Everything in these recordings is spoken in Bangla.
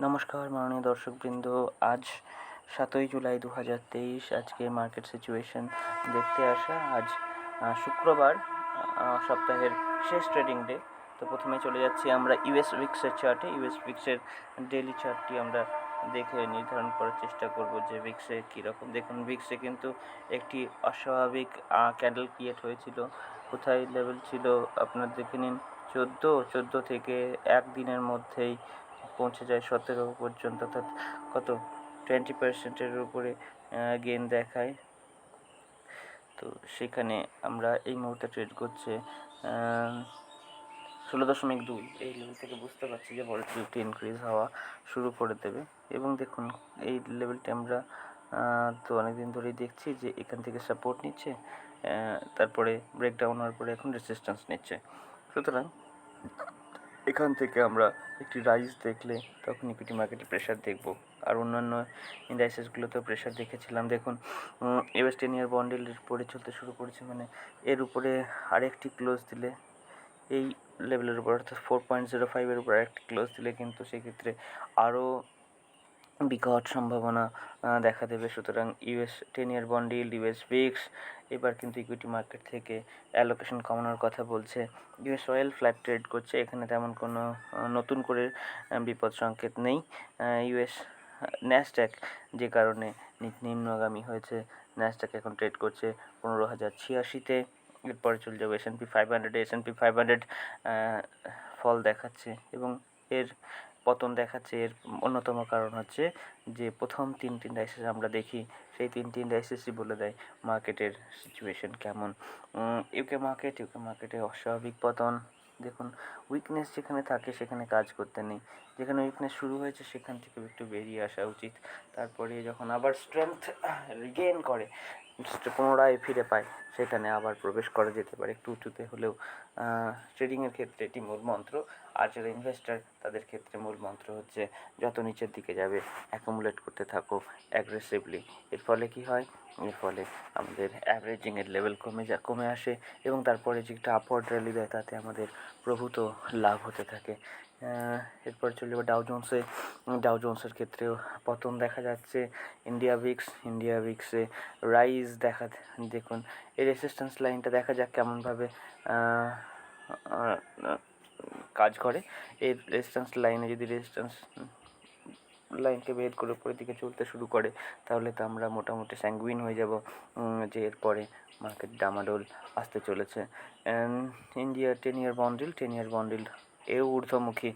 নমস্কার মাননীয় দর্শকবৃন্দ। আজ 7ই জুলাই 2023। আজকে মার্কেট সিচুয়েশন দেখতে আসা। আজ শুক্রবার, সপ্তাহের শেষ ট্রেডিং ডে। তো প্রথমে চলে যাচ্ছি আমরা ইউএস উইক্সের চার্টে। ইউএস উইক্সের ডেইলি চার্টটি আমরা দেখে নির্ধারণ করার চেষ্টা করব যে উইক্সে কীরকম। দেখুন, উইক্সে কিন্তু একটি অস্বাভাবিক ক্যান্ডেল ক্রিয়েট হয়েছিল। কোথায় লেভেল ছিল আপনার দেখে নিন, 14 থেকে একদিনের মধ্যেই পৌঁছে যায় 17 পর্যন্ত, অর্থাৎ কত 20%-এর উপরে গেইন দেখায়। তো সেখানে আমরা এই মুহূর্তে ট্রেড করছে 16.2। এই লেভেল থেকে বুঝতে পারছি যে ভলাটিলিটি ইনক্রিজ হওয়া শুরু করে দেবে। এবং দেখুন, এই লেভেলটি আমরা তো অনেকদিন ধরেই দেখছি যে এখান থেকে সাপোর্ট নিচ্ছে, তারপরে ব্রেকডাউন হওয়ার পরে এখন রেসিস্ট্যান্স নিচ্ছে। সুতরাং এখান থেকে আমরা একটি রাইজ দেখলে তখন ইকুইটি মার্কেটে প্রেশার দেখব। আর অন্যান্য ইন্ডাইসেসগুলোতেও প্রেশার দেখেছিলাম। দেখুন, ইউএস 10-year বন্ড ইল্ড পড়ে চলতে শুরু করেছে, মানে এর উপরে আরেকটি ক্লোজ দিলে, এই লেভেলের উপর অর্থাৎ 4.05-এর উপর আরেকটি ক্লোজ দিলে কিন্তু সেক্ষেত্রে আরও বিকট সম্ভাবনা দেখা দেবে। সুতরাং US 10-year bond yield, US Vicks এবার কিন্তু ইকুইটি মার্কেট থেকে অ্যালোকেশন কমানোর কথা বলছে। ইউএস অয়েল ফ্ল্যাট ট্রেড করছে, এখানে তেমন কোনো নতুন করে বিপদ সংকেত নেই। ইউএস ন্যাসড্যাক যে কারণে নিম্নগামী হয়েছে, ন্যাসড্যাক এখন ট্রেড করছে 15,086-তে। এরপরে চলে যাবে S&P 500। S&P 500 ফল দেখাচ্ছে এবং এর পতন দেখাচ্ছে। এর অন্যতম কারণ হচ্ছে যে প্রথম তিনটি ইন্ডাইসেস আমরা দেখি, সেই তিনটি ইন্ডাইসেসই বলে দেয় মার্কেটের সিচুয়েশন কেমন। ইউকে মার্কেটে অস্বাভাবিক পতন। দেখুন, উইকনেস যেখানে থাকে সেখানে কাজ করতে নেই, যেখানে উইকনেস শুরু হয়েছে সেখান থেকে একটু বেরিয়ে আসা উচিত। তারপরে যখন আবার স্ট্রেংথ রিগেইন করে, পুনরায় ফিরে পায়, সেখানে আবার প্রবেশ করা যেতে পারে একটু উঁচুতে হলেও। ট্রেডিংয়ের ক্ষেত্রে এটি মূল মন্ত্র। আর যারা ইনভেস্টার তাদের ক্ষেত্রে মূল মন্ত্র হচ্ছে যত নিচের দিকে যাবে অ্যাকুমুলেট করতে থাকো অ্যাগ্রেসিভলি। এর ফলে কি হয়? এর ফলে আমাদের অ্যাভারেজিংয়ের লেভেল কমে আসে এবং তারপরে যে একটা আপওয়ার্ড র্যালি দেয় তাতে আমাদের প্রভূত লাভ হতে থাকে। এরপর চলে যাবে ডাউ জোন্সের ক্ষেত্রেও পতন দেখা যাচ্ছে। ইন্ডিয়া উইক্সে রাইজ দেখুন, এই রেসিস্ট্যান্স লাইনটা দেখা যাক কেমনভাবে কাজ করে। এই রেজিস্ট্যান্স লাইনকে ভেদ করে উপরের দিকে চলতে শুরু করে, তাহলে তো আমরা মোটামুটি স্যাঙ্গুইন হয়ে যাব যে এরপরে মার্কেট ডামাডোল আসতে চলেছে। ইন্ডিয়া 10-year বন্ড ইল্ড এও ঊর্ধ্বমুখী।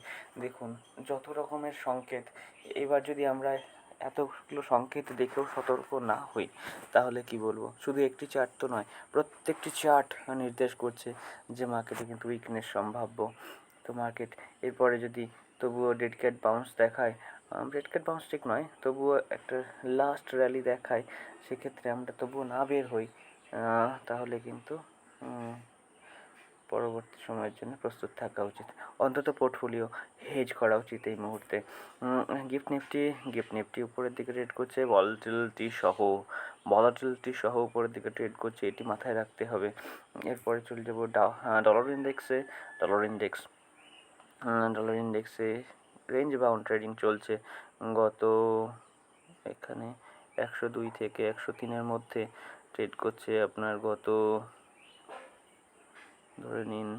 দেখুন, যত রকমের সংকেত, এবার যদি আমরা এতগুলো সংকেত দেখেও সতর্ক না হই তাহলে কি বলবো। শুধু একটি চার্ট তো নয়, প্রত্যেকটি চার্ট নির্দেশ করছে যে মার্কেটে কিন্তু উইকনেস সম্ভাব্য। তো মার্কেট এরপরে যদি তবুও ডেড ক্যাট বাউন্স দেখায়, ডেড ক্যাট বাউন্স ঠিক নয়, তবুও একটা লাস্ট র্যালি দেখায়, সেক্ষেত্রে আমরা তবুও না বের হই, তাহলে কিন্তু পরবর্তী সময়ের জন্য প্রস্তুত থাকা উচিত। অন্তত পোর্টফোলিও হেজ করা উচিত এই মুহূর্তে। গিফট নিফটি উপরের দিকে ট্রেড করছে, ভলাটিলিটি সহ উপরের দিকে ট্রেড করছে, এটি মাথায় রাখতে হবে। এরপরে চলে যাব ডলার ইন্ডেক্সে রেঞ্জ বাউন্ড ট্রেডিং চলছে। এখানে 102 থেকে 103-এর মধ্যে ট্রেড করছে। আপনার ধরে নিন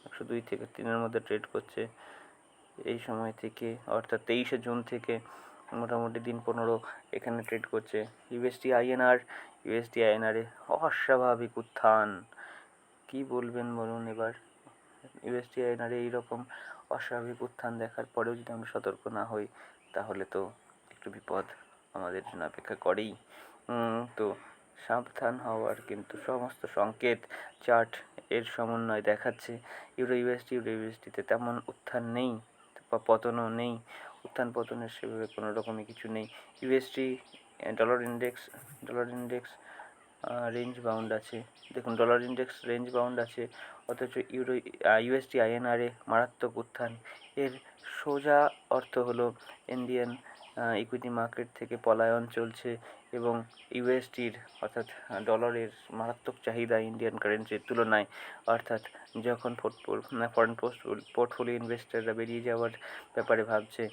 102 থেকে 3-এর মধ্যে ট্রেড করছে এই সময় থেকে, অর্থাৎ 23শে জুন থেকে মোটামুটি দিন 15 এখানে ট্রেড করছে। ইউএসডি আইএনআরে অস্বাভাবিক উত্থান, কি বলবেন বলুন। এবার ইউএসডি আইএনআরে এইরকম অস্বাভাবিক উত্থান দেখার পরেও যদি আমরা সতর্ক না হই তাহলে তো একটু বিপদ আমাদের জন্য অপেক্ষা করেই। তো সাবধান হওয়ার কিন্তু সমস্ত সংকেত চার্ট এর সমন্বয় দেখাচ্ছে। ইউরো ইউএসডিতে তেমন উত্থান নেই বা পতনও নেই, উত্থান পতনের সেভাবে কোনো রকমই কিছু নেই। USD dollar index range bound আছে। দেখুন ডলার ইন্ডেক্স রেঞ্জ বাউন্ড আছে, অথচ ইউএসডি আইএনআরে মারাত্মক উত্থান। এর সোজা অর্থ হলো ইন্ডিয়ান ইকুইটি মার্কেট থেকে পলায়ন চলছে এবং ইউএসডির অর্থাৎ ডলারের মারাত্মক চাহিদা ইন্ডিয়ান কারেন্সির তুলনায়। অর্থাৎ যখন ফরেন পোর্টফোলিও ইনভেস্টররা বেরিয়ে যাওয়ার ব্যাপারে ভাবছে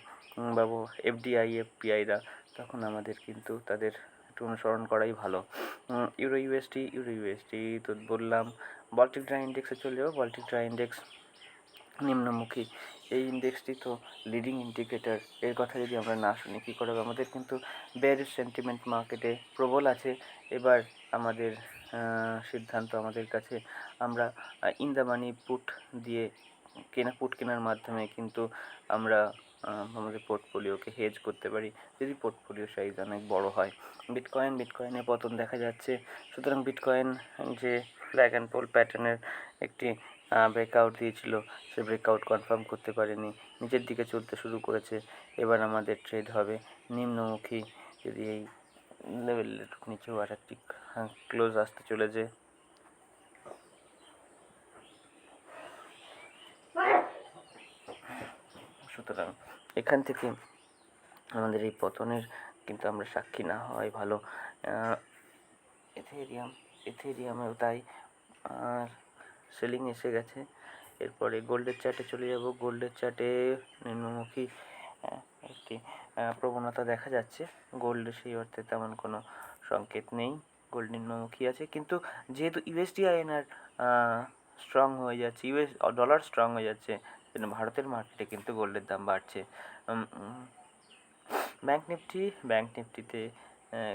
বা এফপিআইরা, তখন আমাদের কিন্তু তাদের একটু অনুসরণ করাই ভালো। ইউরো ইউএসডি তো বললাম। বাল্টিক ড্রাই ইন্ডেক্সে চলে যাবো। বাল্টিক ড্রাই ইন্ডেক্স নিম্নমুখী। এই ইন্ডেক্সটি তো লিডিং ইন্ডিকেটর, এর কথা যদি আমরা না শুনি কী করে হবে? আমাদের কিন্তু বেয়ারিশ সেন্টিমেন্ট মার্কেটে প্রবল আছে। এবার আমাদের সিদ্ধান্ত আমাদের কাছে, আমরা ইন দ্য মানি পুট দিয়ে পুট কেনার মাধ্যমে কিন্তু আমরা আমাদের পোর্টফোলিওকে হেজ করতে পারি, যদি পোর্টফোলিও সাইজ অনেক বড় হয়। বিটকয়েনে পতন দেখা যাচ্ছে। সুতরাং বিটকয়েন যে ফ্ল্যাগ অ্যান্ড পোল প্যাটার্নের একটি ব্রেকআউট দিয়েছিল, সে ব্রেকআউট কনফার্ম করতে পারেনি, নিচের দিকে চলতে শুরু করেছে। এবার আমাদের ট্রেড হবে নিম্নমুখী। যদি এই লেভেলের নিচেও আর একটি ক্লোজ আসতে চলেছে, সুতরাং এখান থেকে আমাদের এই পতনের কিন্তু আমরা সাক্ষী না হওয়াই ভালো। এথেরিয়ামেও তাই সেলিং এসে গেছে। এরপরে গোল্ডের চার্টে চলে যাব। গোল্ডের চার্টে নিম্নমুখী একটি প্রবণতা দেখা যাচ্ছে। গোল্ডে সেই অর্থে তেমন কোনো সংকেত নেই, গোল্ড নিম্নমুখী আছে। কিন্তু যেহেতু ইউএসডি আইএনআর স্ট্রং হয়ে যাচ্ছে, ডলার স্ট্রং হয়ে যাচ্ছে, ভারতের মার্কেটে কিন্তু গোল্ডের দাম বাড়ছে। ব্যাঙ্ক নিফটিতে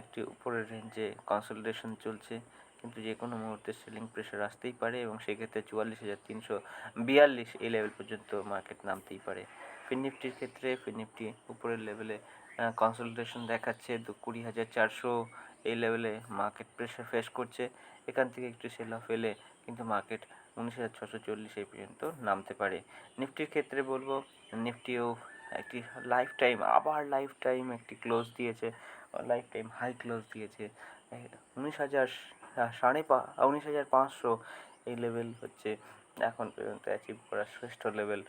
একটি উপরের রেঞ্জে কনসলিডেশন চলছে, কিন্তু যে কোনো মুহূর্তে সেলিং প্রেশার আসতেই পারে এবং সেক্ষেত্রে 44,342 এই লেভেল পর্যন্ত মার্কেট নামতেই পারে। ফিননিফটির ক্ষেত্রে ফিননিফটি উপরের লেভেলে কনসলিডেশন দেখাচ্ছে, 20,400 এই লেভেলে মার্কেট প্রেশার ফেস করছে। এখান থেকে একটু সেল অফ এলে কিন্তু মার্কেট 19,640 এই পর্যন্ত নামতে পারে। নিফটির ক্ষেত্রে বলবো, নিফটিও একটি লাইফ টাইম একটি ক্লোজ দিয়েছে, লাইফ টাইম হাই ক্লোজ দিয়েছে। 19,500 এই লেভেল হচ্ছে এখন পর্যন্ত অ্যাচিভ করা শ্রেষ্ঠ লেভেল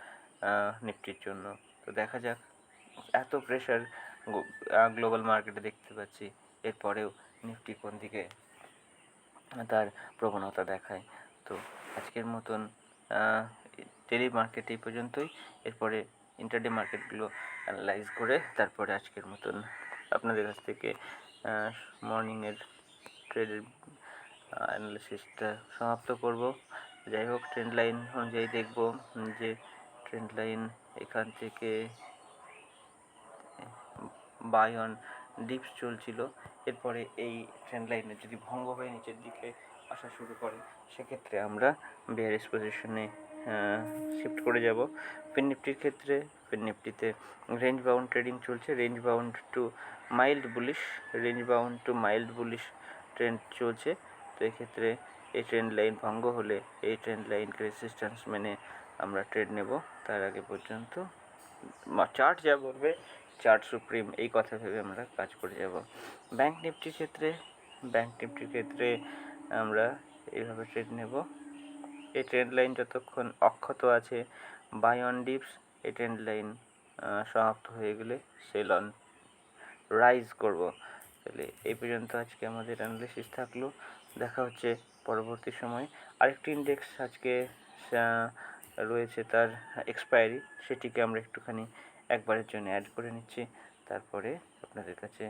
নিফটির জন্য। তো দেখা যাক, এত প্রেশার গ্লোবাল মার্কেটে দেখতে পাচ্ছি, এরপরেও নিফটি কোন দিকে তার প্রবণতা দেখায়। তো আজকের মতন ডেলি মার্কেট এই পর্যন্তই। এরপরে ইন্টারডে মার্কেটগুলো অ্যানালাইজ করে তারপরে আজকের মতন আপনাদের কাছ থেকে মর্নিংয়ের ট্রেডের অ্যানালিসিসটা সমাপ্ত করব। যাই হোক, ট্রেন্ড লাইন অনুযায়ী দেখব যে ট্রেন্ড লাইন এখান থেকে বাই অন ডিপস চলছিল। এরপরে এই ট্রেন্ড লাইনে যদি ভঙ্গ হয়ে নিচের দিকে আসা শুরু করে, সেক্ষেত্রে আমরা বেয়ারিশ পজিশনে শিফট করে যাব। ফিননিফটির ক্ষেত্রে ফিননিফটিতে রেঞ্জ বাউন্ড ট্রেডিং চলছে, range bound to mild bullish trend চলছে। তো এক্ষেত্রে এই ট্রেন্ড লাইন ভঙ্গ হলে এই ট্রেন্ড লাইনকে রেসিস্ট্যান্স মেনে আমরা ট্রেড নেব। তার আগে পর্যন্ত চার্ট যা বলবে, চার্ট সুপ্রিম, এই কথা ভেবে আমরা কাজ করে যাব। ব্যাঙ্ক নিফটির ক্ষেত্রে আমরা এইভাবে ট্রেড নেব। এই ট্রেন্ড লাইন যতক্ষণ অক্ষত আছে, বাই অন ডিপস, এই ট্রেন্ড লাইন সমাপ্ত হয়ে গেলে সেল অন রাইজ করব। তাহলে এই পর্যন্ত আজকে আমাদের অ্যানালিসিস থাকলো। দেখা হচ্ছে পরবর্তী সময়। আরেকটি ইন্ডেক্স আজকে রয়েছে, তার এক্সপায়ারি, সেটিকে আমরা একটুখানি একবারের জন্য অ্যাড করে নিচ্ছি। তারপরে আপনাদের কাছে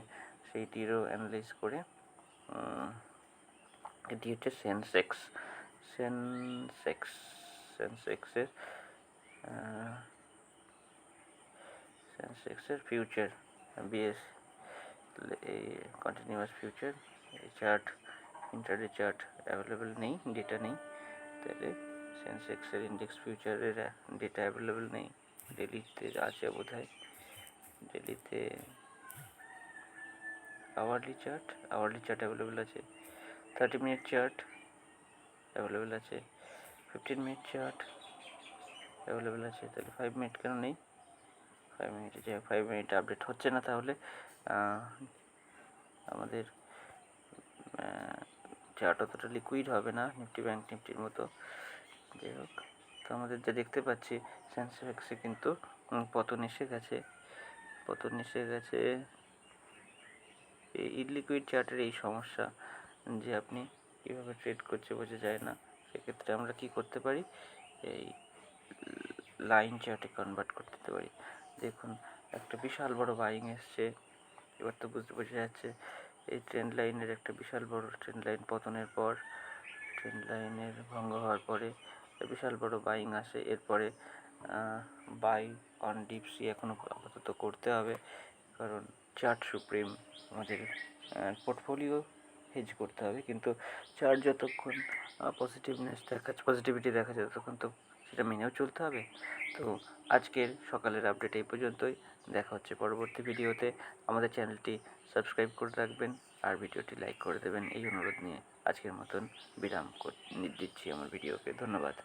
সেইটিরও অ্যানালাইজ করে, এটি হচ্ছে সেন্সেক্সের ফিউচার বিএস, এই কন্টিনিউয়াস ফিউচার। এই চার্ট, ইন্টারডে চার্ট অ্যাভেলেবেল নেই, ডেটা নেই। তাহলে সেন্সেক্সের ইন্ডেক্স ফিউচারের ডেটা অ্যাভেলেবেল নেই। ডেলিতে আছে বোধহয়, ডেলিতে আওয়ারলি চার্ট অ্যাভেলেবেল আছে, 30-মিনিট চার্ট অ্যাভেলেবেল আছে, 15-মিনিট চার্ট অ্যাভেলেবেল আছে। তাহলে 5 মিনিট কেন নেই? 5 মিনিট আপডেট হচ্ছে না, তাহলে আমাদের চার্ট অতটা লিকুইড হবে না নিফটি ব্যাংক নিফটির মতো। যাই হোক, তো আমাদের যা দেখতে পাচ্ছি সেন্সেক্সে কিন্তু পতন এসে গেছে। এই ইলিকুইড চার্টের এই সমস্যা যে আপনি কীভাবে ট্রেড করছে বোঝা যায় না। সেক্ষেত্রে আমরা কি করতে পারি, এই লাইন চার্টে কনভার্ট করতে পারি। দেখুন একটা বিশাল বড় বাইং এসছে, এবার তো বোঝা যাচ্ছে এই ট্রেন্ড লাইনের একটা বিশাল বড় ট্রেন্ড লাইন পতনের পর, ট্রেন্ড লাইনের ভঙ্গ হওয়ার পরে বিশাল বড় বাইং আসে। এরপরে বাই অন ডিপসি এখনও আপাতত করতে হবে, কারণ চার্ট সুপ্রিম, আমাদের পোর্টফোলিও হেজ করতে হবে, কিন্তু চার্ট যতক্ষণ পজিটিভিটি দেখাচ্ছে ততক্ষণ তো সেটা মেনেও চলতে হবে। তো আজকের সকালের আপডেট এই পর্যন্তই। দেখা হচ্ছে পরবর্তী ভিডিওতে। আমাদের চ্যানেলটি সাবস্ক্রাইব করে রাখবেন আর ভিডিওটি লাইক করে দেবেন এই অনুরোধ নিয়ে আজকের মতন বিরাম দিচ্ছি আমার ভিডিওকে। ধন্যবাদ।